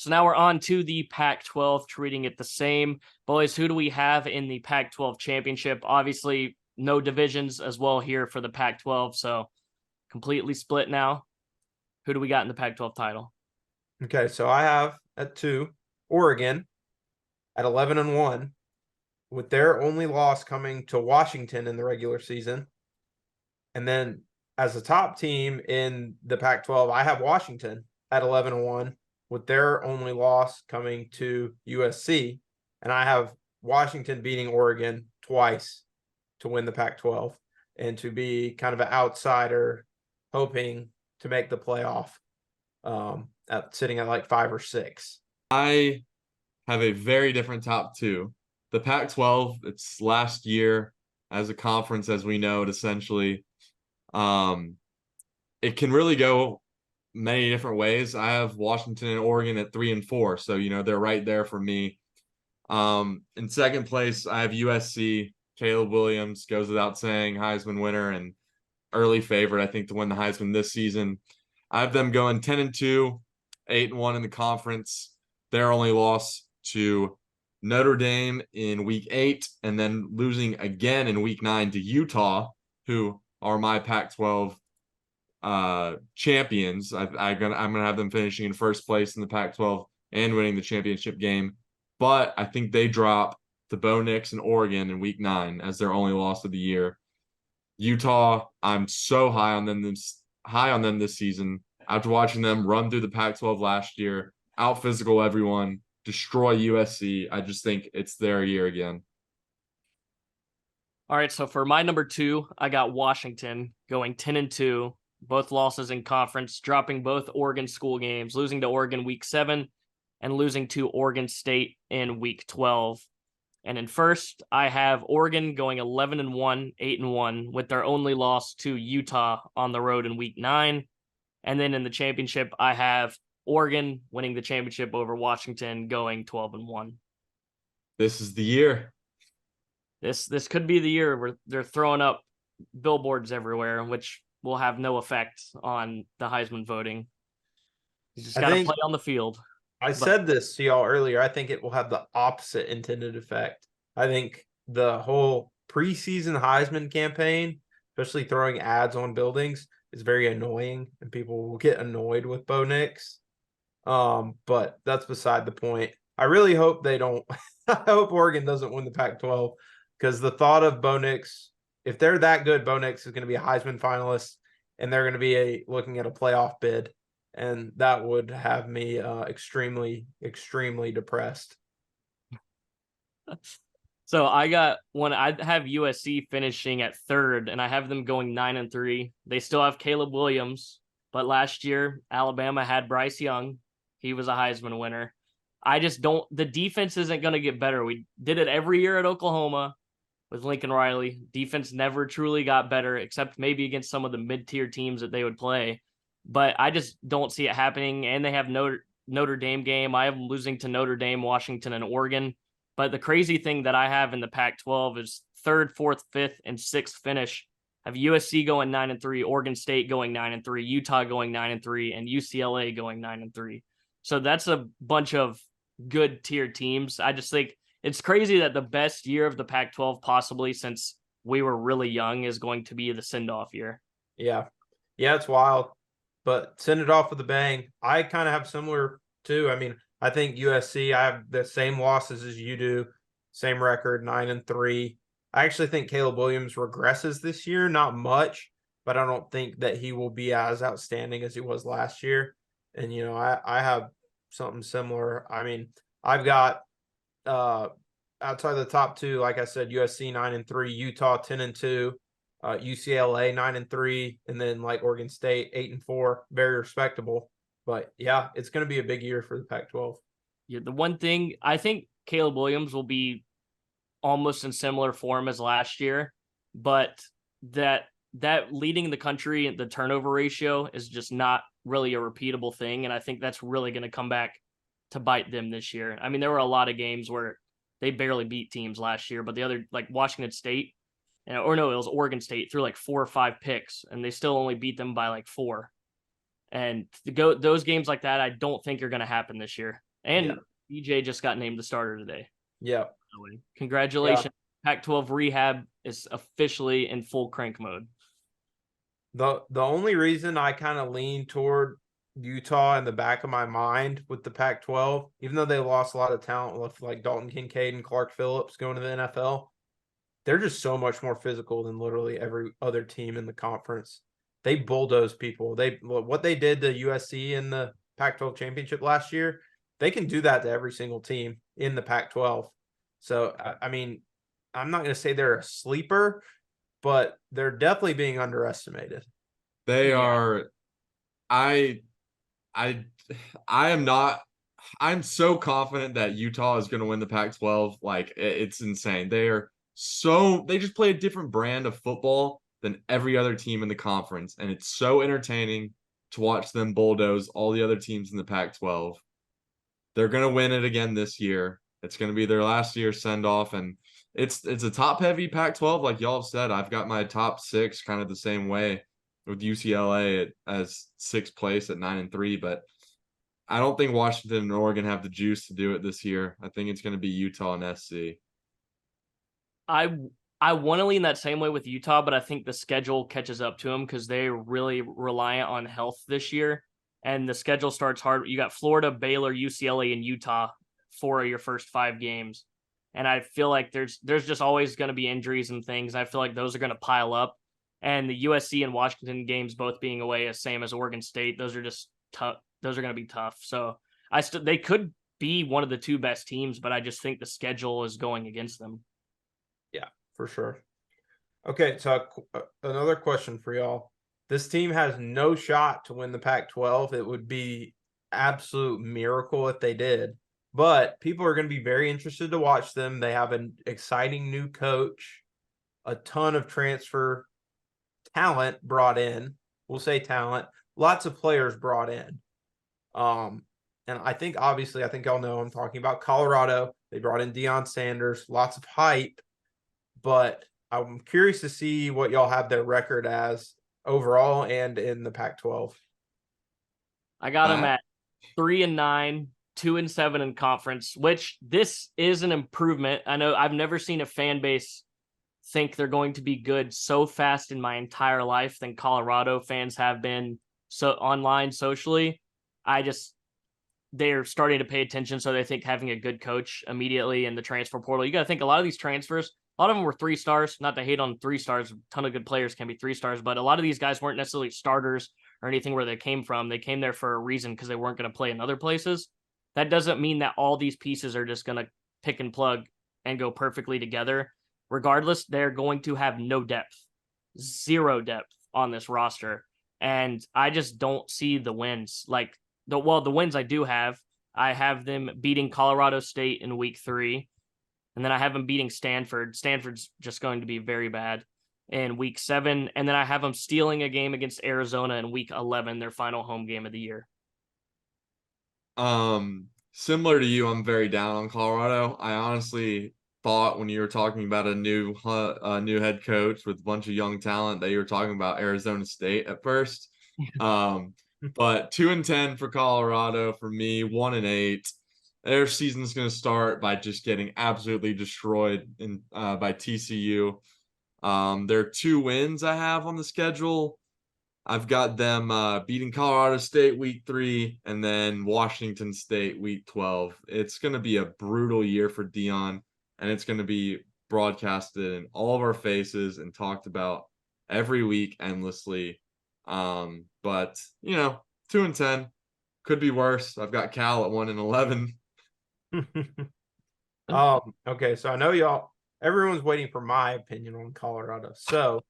So now we're on to the Pac-12, treating it the same. Boys, who do we have in the Pac-12 championship? Obviously, no divisions as well here for the Pac-12, so completely split now. Who do we got in the Pac-12 title? Okay, so I have at 2 Oregon at 11-1, with their only loss coming to Washington in the regular season. And then as a top team in the Pac-12, I have Washington at 11-1, with their only loss coming to USC. And I have Washington beating Oregon twice to win the Pac-12 and to be kind of an outsider hoping to make the playoff, sitting at like 5 or 6. I have a very different top two. The Pac-12, it's last year as a conference as we know it essentially. It can really go many different ways. I have Washington and Oregon at 3 and 4, so they're right there for me. In second place, I have USC. Caleb Williams goes without saying, Heisman winner and early favorite, I think, to win the Heisman this season. I have them going 10-2, 8-1 in the conference. Their only loss to Notre Dame in week 8, and then losing again in week 9 to Utah, who are my Pac-12 champions. I'm gonna have them finishing in first place in the Pac-12 and winning the championship game. But I think they drop to Bo Nix and Oregon in week 9 as their only loss of the year. Utah, I'm so high on them this season. After watching them run through the Pac-12 last year, out physical everyone, destroy USC, I just think it's their year again. All right, so for my number 2, I got Washington going 10-2, both losses in conference, dropping both Oregon school games, losing to Oregon week 7 and losing to Oregon State in week 12. And in first, I have Oregon going 11-1, 8-1, with their only loss to Utah on the road in week 9. And then in the championship, I have Oregon winning the championship over Washington, going 12-1. This is the year. This could be the year where they're throwing up billboards everywhere, which will have no effect on the Heisman voting. You just got to play on the field. I said this to y'all earlier. I think it will have the opposite intended effect. I think the whole preseason Heisman campaign, especially throwing ads on buildings, is very annoying, and people will get annoyed with Bo Nix. But that's beside the point. I really hope they don't. I hope Oregon doesn't win the Pac-12, because the thought of Bo Nix, if they're that good, Bo Nix is going to be a Heisman finalist, and they're going to be looking at a playoff bid. And that would have me extremely, extremely depressed. So I have USC finishing at 3rd, and I have them going 9-3. They still have Caleb Williams, but last year Alabama had Bryce Young. He was a Heisman winner. I just don't. The defense isn't going to get better. We did it every year at Oklahoma with Lincoln Riley. Defense never truly got better, except maybe against some of the mid-tier teams that they would play. But I just don't see it happening. And they have Notre Dame game. I have them losing to Notre Dame, Washington, and Oregon. But the crazy thing that I have in the Pac-12 is 3rd, 4th, 5th, and 6th finish. I have USC going 9-3, Oregon State going 9-3, Utah going 9-3, and UCLA going 9-3. So that's a bunch of good tier teams. I just think it's crazy that the best year of the Pac-12 possibly since we were really young is going to be the send-off year. Yeah, it's wild. But send it off with a bang. I kind of have similar too. I mean, I think USC, I have the same losses as you do, same record, 9-3. I actually think Caleb Williams regresses this year, not much, but I don't think that he will be as outstanding as he was last year. And, I have something similar. I mean, I've got outside the top 2, like I said, USC 9-3, Utah 10-2. UCLA 9-3, and then like Oregon State 8-4, very respectable. But yeah, it's going to be a big year for the Pac-12. Yeah, the one thing I think Caleb Williams will be almost in similar form as last year, but that leading the country, the turnover ratio is just not really a repeatable thing, and I think that's really going to come back to bite them this year. I mean, there were a lot of games where they barely beat teams last year, but the other, like Washington State. It was Oregon State, threw like 4 or 5 picks, and they still only beat them by like 4. And those games like that, I don't think are going to happen this year. And DJ just got named the starter today. Yeah. Congratulations. Pac-12 rehab is officially in full crank mode. The only reason I kind of lean toward Utah in the back of my mind with the Pac-12, even though they lost a lot of talent with like Dalton Kincaid and Clark Phillips going to the NFL, they're just so much more physical than literally every other team in the conference. They bulldoze people. What they did to USC in the Pac-12 championship last year, they can do that to every single team in the Pac-12. So, I mean, I'm not going to say they're a sleeper, but they're definitely being underestimated. They are. I am not. I'm so confident that Utah is going to win the Pac-12. Like it's insane. They just play a different brand of football than every other team in the conference, and it's so entertaining to watch them bulldoze all the other teams in the Pac-12. They're going to win it again this year. It's going to be their last year send off, and it's a top heavy Pac-12, like y'all have said. I've got my top 6 kind of the same way with UCLA as 6th place at 9-3, but I don't think Washington and Oregon have the juice to do it this year. I think it's going to be Utah and SC. I want to lean that same way with Utah, but I think the schedule catches up to them because they're really reliant on health this year. And the schedule starts hard. You got Florida, Baylor, UCLA, and Utah for your first 5 games. And I feel like there's just always going to be injuries and things. I feel like those are going to pile up. And the USC and Washington games both being away, same as Oregon State, those are just tough. Those are going to be tough. So they could be one of the 2 best teams, but I just think the schedule is going against them. Yeah, for sure. Okay, so another question for y'all. This team has no shot to win the Pac-12. It would be absolute miracle if they did. But people are going to be very interested to watch them. They have an exciting new coach, a ton of transfer talent brought in. We'll say talent. Lots of players brought in. And I think y'all know I'm talking about Colorado. They brought in Deion Sanders, lots of hype. But I'm curious to see what y'all have their record as overall and in the Pac-12. I got them at 3-9, 2-7 in conference, which this is an improvement. I know I've never seen a fan base think they're going to be good so fast in my entire life than Colorado fans have been so online socially. They're starting to pay attention, so they think having a good coach immediately in the transfer portal. You got to think a lot of these transfers, a lot of them were 3 stars. Not to hate on 3 stars, a ton of good players can be 3 stars, but a lot of these guys weren't necessarily starters or anything where they came from. They came there for a reason because they weren't going to play in other places. That doesn't mean that all these pieces are just going to pick and plug and go perfectly together. Regardless, they're going to have no depth, 0 depth on this roster. And I just don't see the wins. Like, the wins I do have, I have them beating Colorado State in week 3. And then I have them beating Stanford. Stanford's just going to be very bad in week 7. And then I have them stealing a game against Arizona in week 11, their final home game of the year. Similar to you, I'm very down on Colorado. I honestly thought when you were talking about a new head coach with a bunch of young talent that you were talking about Arizona State at first. But 2-10 for Colorado. For me, 1-8. Their season's going to start by just getting absolutely destroyed by TCU. There are 2 wins I have on the schedule. I've got them beating Colorado State week 3 and then Washington State week 12. It's going to be a brutal year for Deion, and it's going to be broadcasted in all of our faces and talked about every week endlessly. But 2-10 could be worse. I've got Cal at 1-11. Okay, so I know everyone's waiting for my opinion on Colorado. So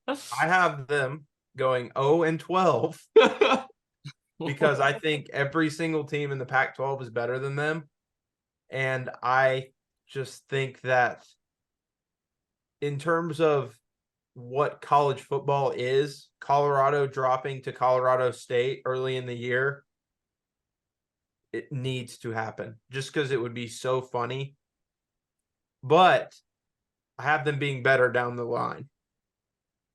I have them going 0-12 because I think every single team in the Pac-12 is better than them. And I just think that in terms of what college football is, Colorado dropping to Colorado State early in the year, it needs to happen just because it would be so funny. But I have them being better down the line.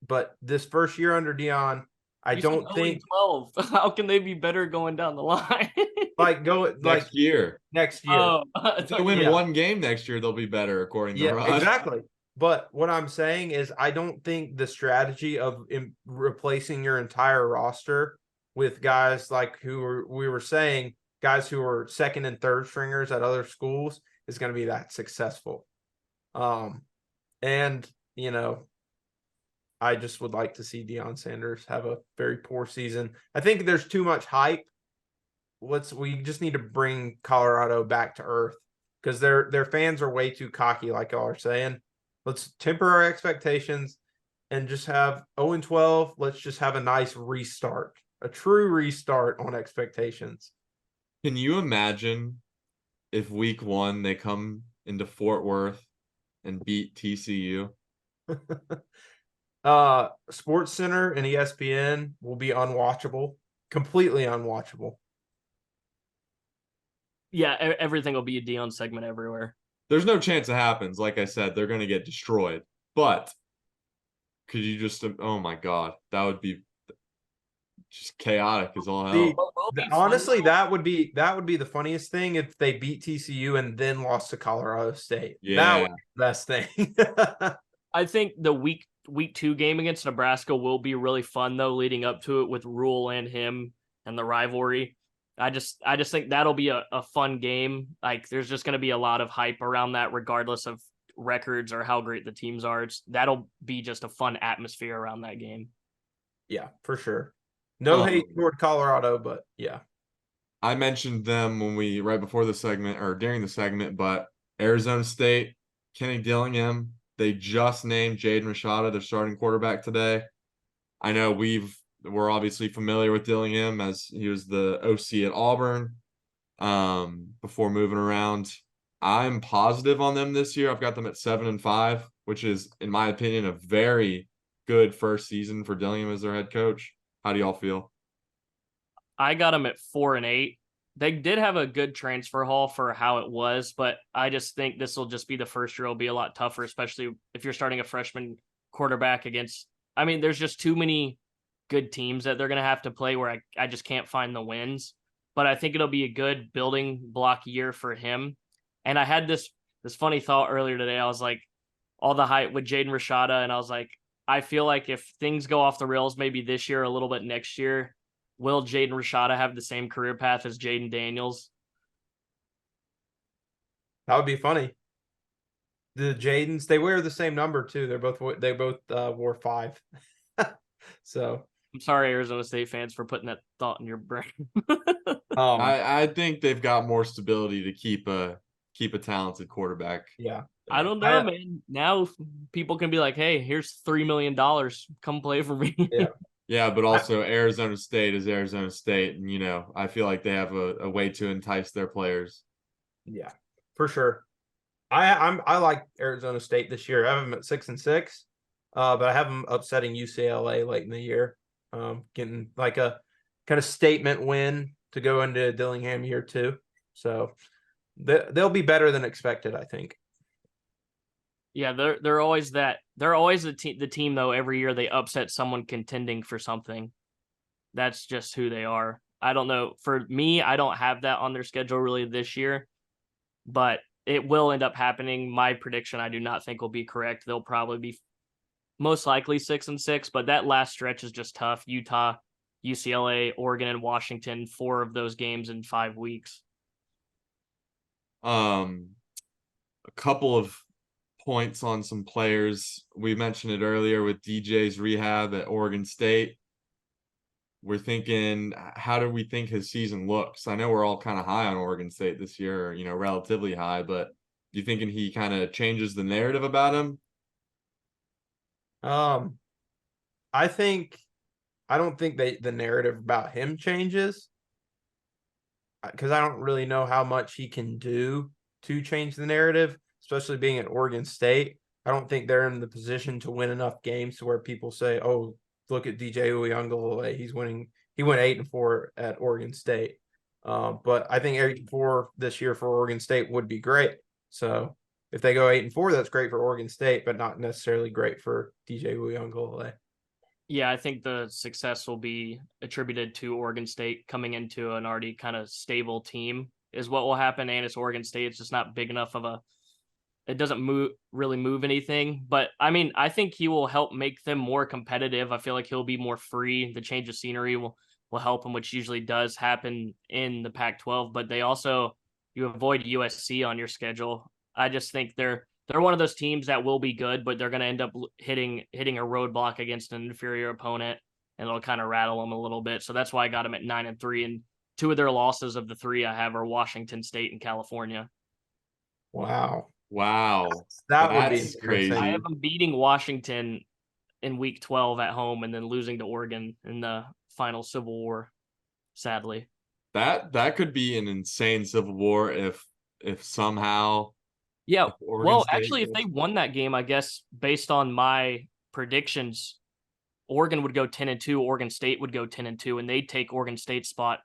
But this first year under Deion, I You said don't 0 and think 12. How can they be better going down the line? go like Next year. next year. Oh, I If they thought win you- Yeah. one game next year, they'll be better, according to Yeah, Russ. exactly. But what I'm saying is, I don't think the strategy of replacing your entire roster with guys like we were saying, guys who are second and third stringers at other schools is going to be that successful. And you know, I just would like to see Deion Sanders have a very poor season. I think there's too much hype. We just need to bring Colorado back to earth because their fans are way too cocky, like y'all are saying. Let's temper our expectations and just have 0 and 12. Let's just have a nice restart, a true restart on expectations. Can you imagine if week 1 they come into Fort Worth and beat TCU? Sports Center and ESPN will be unwatchable, completely unwatchable. yeah, everything will be a Dion segment everywhere. There's no chance it happens. Like I said, they're going to get destroyed. But could you just, oh my God, that would be just chaotic as all hell. See, What will be fun, honestly, though- that would be the funniest thing if they beat TCU and then lost to Colorado State. That Yeah. would be the best thing. I think the week 2 game against Nebraska will be really fun though, leading up to it with Rule and him and the rivalry. I just think that'll be a fun game. Like there's just going to be a lot of hype around that, regardless of records or how great the teams are. That'll be just a fun atmosphere around that game. Yeah, for sure. No hate toward Colorado, but yeah. I mentioned them right before the segment or during the segment, but Arizona State, Kenny Dillingham, they just named Jaden Rashada their starting quarterback today. I know we're obviously familiar with Dillingham as he was the OC at Auburn before moving around. I'm positive on them this year. I've got them at 7-5, which is, in my opinion, a very good first season for Dillingham as their head coach. How do y'all feel? I got them at 4-8. They did have a good transfer haul for how it was, but I just think this will just be the first year. It'll be a lot tougher, especially if you're starting a freshman quarterback against. I mean, there's just too many good teams that they're going to have to play where I just can't find the wins. But I think it'll be a good building block year for him. And I had this funny thought earlier today. I was like, all the hype with Jaden Rashada, and I was like, I feel like if things go off the rails, maybe this year, a little bit next year, will Jaden Rashada have the same career path as Jaden Daniels? That would be funny. The Jadens, they wear the same number too. They both wore 5. So I'm sorry, Arizona State fans, for putting that thought in your brain. I think they've got more stability to keep a talented quarterback. yeah. I don't know, man. Now people can be like, hey, here's $3 million. Come play for me. Yeah. Yeah, but also Arizona State is Arizona State, and I feel like they have a way to entice their players. Yeah, for sure. I like Arizona State this year. I have them at 6-6, but I have them upsetting UCLA late in the year, getting like a kind of statement win to go into Dillingham year 2. So they'll be better than expected, I think. Yeah, they're always that. They're always the team though. Every year they upset someone contending for something. That's just who they are. I don't know. For me, I don't have that on their schedule really this year, but it will end up happening. My prediction, I do not think will be correct. They'll probably be most likely 6-6, but that last stretch is just tough. Utah, UCLA, Oregon, and Washington, 4 of those games in 5 weeks. A couple of points on some players. We mentioned it earlier with DJ's rehab at Oregon State. We're thinking, how do we think his season looks? I know we're all kind of high on Oregon State this year, relatively high, but you thinking he kind of changes the narrative about him? I don't think the narrative about him changes, because I don't really know how much he can do to change the narrative, especially being at Oregon State. I don't think they're in the position to win enough games to where people say, "Oh, look at DJ Uiagalelei. He's winning. He went 8-4 at Oregon State." But I think 8-4 this year for Oregon State would be great. So if they go 8-4, that's great for Oregon State, but not necessarily great for DJ Uiagalelei. Yeah, I think the success will be attributed to Oregon State coming into an already kind of stable team is what will happen. And it's Oregon State. It's just not big enough of a it doesn't really move anything. But I mean, I think he will help make them more competitive. I feel like he'll be more free. The change of scenery will help him, which usually does happen in the Pac-12. But they also you avoid USC on your schedule. I just think they're one of those teams that will be good, but they're going to end up hitting a roadblock against an inferior opponent, and it'll kind of rattle them a little bit. So that's why I got them at 9-3, and two of their losses of the three I have are Washington State and California. Wow. Wow. That would be That's embarrassing. I crazy. have them beating Washington in Week 12 at home, and then losing to Oregon in the final Civil War. Sadly, That could be an insane civil war if somehow yeah. Oregon Well, State actually, if they goes. won that game, I guess based on my predictions, Oregon would go 10-2, Oregon State would go 10-2, and they'd take Oregon State's spot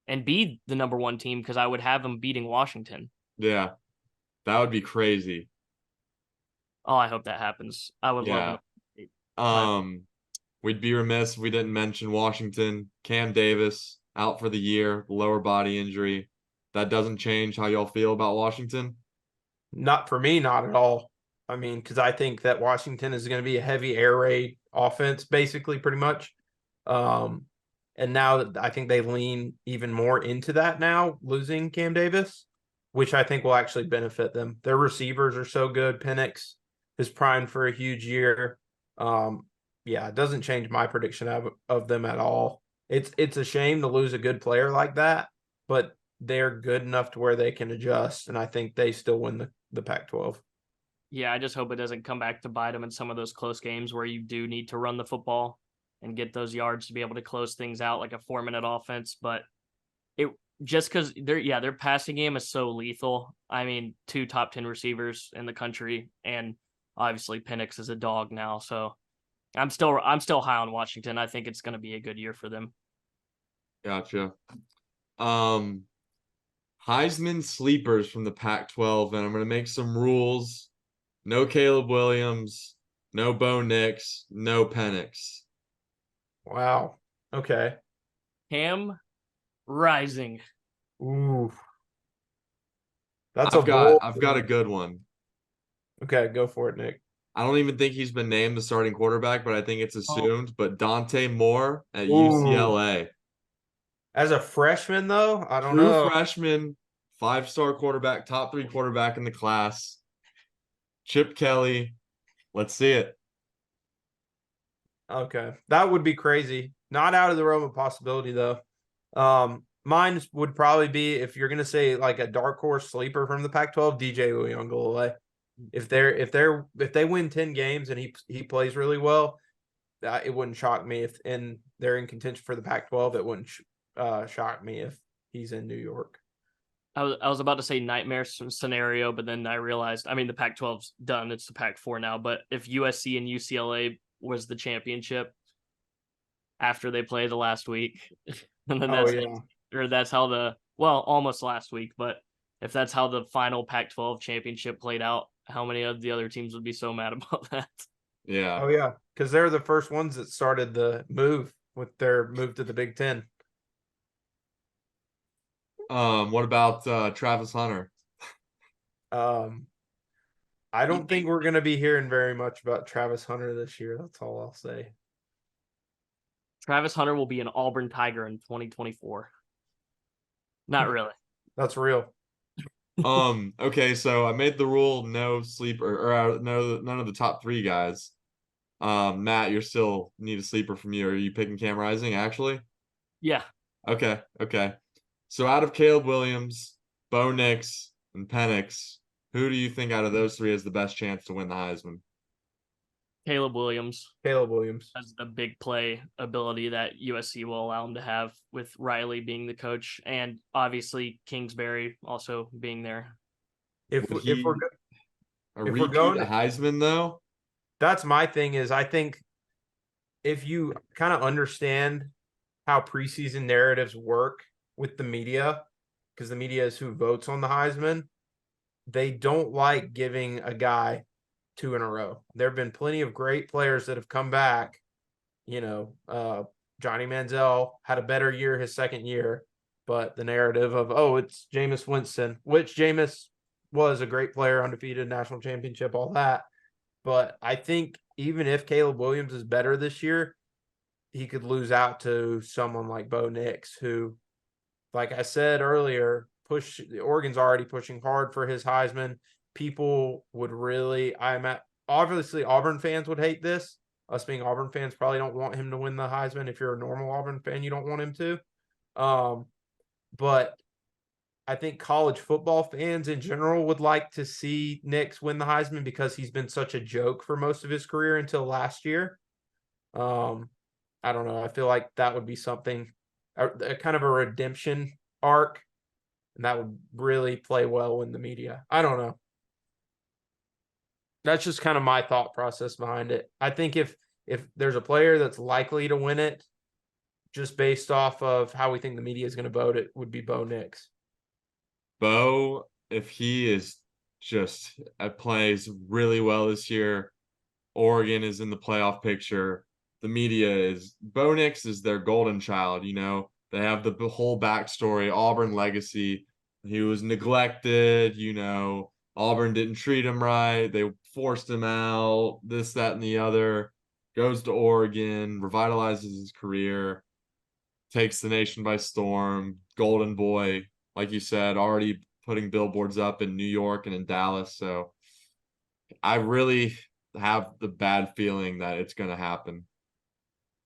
and be the number one team because I would have them beating Washington. Yeah, that would be crazy. Oh, I hope that happens. I would love Yeah. them. We'd be remiss if we didn't mention Washington. Cam Davis out for the year, lower body injury. That doesn't change how y'all feel about Washington. Not for me, not at all. I mean, because I think that Washington is going to be a heavy air raid offense, basically, pretty much. Um, and now that I think they lean even more into that now, losing Cam Davis, which I think will actually benefit them. Their receivers are so good. Penix is primed for a huge year. Yeah, it doesn't change my prediction of them at all. It's a shame to lose a good player like that, but they're good enough to where they can adjust, and I think they still win the Pac-12. Yeah, I just hope it doesn't come back to bite them in some of those close games where you do need to run the football and get those yards to be able to close things out like a 4-minute offense. But it just because their passing game is so lethal. I mean, 2 top 10 receivers in the country, and obviously Penix is a dog now. So I'm still high on Washington. I think it's going to be a good year for them. Gotcha. Heisman sleepers from the Pac-12, and I'm gonna make some rules. No Caleb Williams, no Bo Nix, no Penix. Wow. Okay. Cam Rising. Ooh. That's a bold. I've got a good one. Okay, go for it, Nick. I don't even think he's been named the starting quarterback, but I think it's assumed. But Dante Moore at Ooh. UCLA. As a freshman, though, I don't True know. freshman, 5-star quarterback, top 3 quarterback in the class. Chip Kelly. Let's see it. Okay, that would be crazy. Not out of the realm of possibility, though. Mine would probably be, if you're gonna say like a dark horse sleeper from the Pac-12, DJ Uyunglele. If they win 10 games and he plays really well, it wouldn't shock me if they're in contention for the Pac-12. It wouldn't shock me if he's in New York. I was about to say nightmare scenario, but then I realized, I mean, the Pac-12's done. It's the Pac-4 now. But if USC and UCLA was the championship after they play the last week, and then that's how almost last week. But if that's how the final Pac-12 championship played out, how many of the other teams would be so mad about that? Yeah. Oh yeah, because they're the first ones that started the move with their move to the Big Ten. What about Travis Hunter? I don't think we're going to be hearing very much about Travis Hunter this year. That's all I'll say. Travis Hunter will be an Auburn Tiger in 2024. Not really. That's real. Okay, so I made the rule no sleeper or no none of the top 3 guys. Matt, you're still need a sleeper from you. Are you picking Cam Rising actually? Yeah. Okay. So out of Caleb Williams, Bo Nix, and Penix, who do you think out of those 3 has the best chance to win the Heisman? Caleb Williams has the big play ability that USC will allow him to have, with Riley being the coach and obviously Kingsbury also being there. If we're going to Heisman though, that's my thing. Is I think if you kind of understand how preseason narratives work with the media, because the media is who votes on the Heisman, they don't like giving a guy 2 in a row. There have been plenty of great players that have come back Johnny Manziel had a better year his second year, but the narrative of, oh, it's Jameis Winston, which Jameis was a great player, undefeated national championship, all that. But I think even if Caleb Williams is better this year, he could lose out to someone like Bo Nix, who, like I said earlier, Oregon's already pushing hard for his Heisman. People would really, obviously Auburn fans would hate this. Us being Auburn fans probably don't want him to win the Heisman. If you're a normal Auburn fan, you don't want him to. But I think college football fans in general would like to see Nix win the Heisman because he's been such a joke for most of his career until last year. I don't know. I feel like that would be something, a kind of a redemption arc, and that would really play well in the media. I don't know. That's just kind of my thought process behind it. I think if there's a player that's likely to win it, just based off of how we think the media is going to vote, it would be Bo Nix. Bo, if he is just plays really well this year, Oregon is in the playoff picture. The media is Bo Nix is their golden child. They have the whole backstory, Auburn legacy. He was neglected. Auburn didn't treat him right. They forced him out. This, that, and the other. Goes to Oregon, revitalizes his career, takes the nation by storm. Golden boy, like you said, already putting billboards up in New York and in Dallas. So I really have the bad feeling that it's going to happen.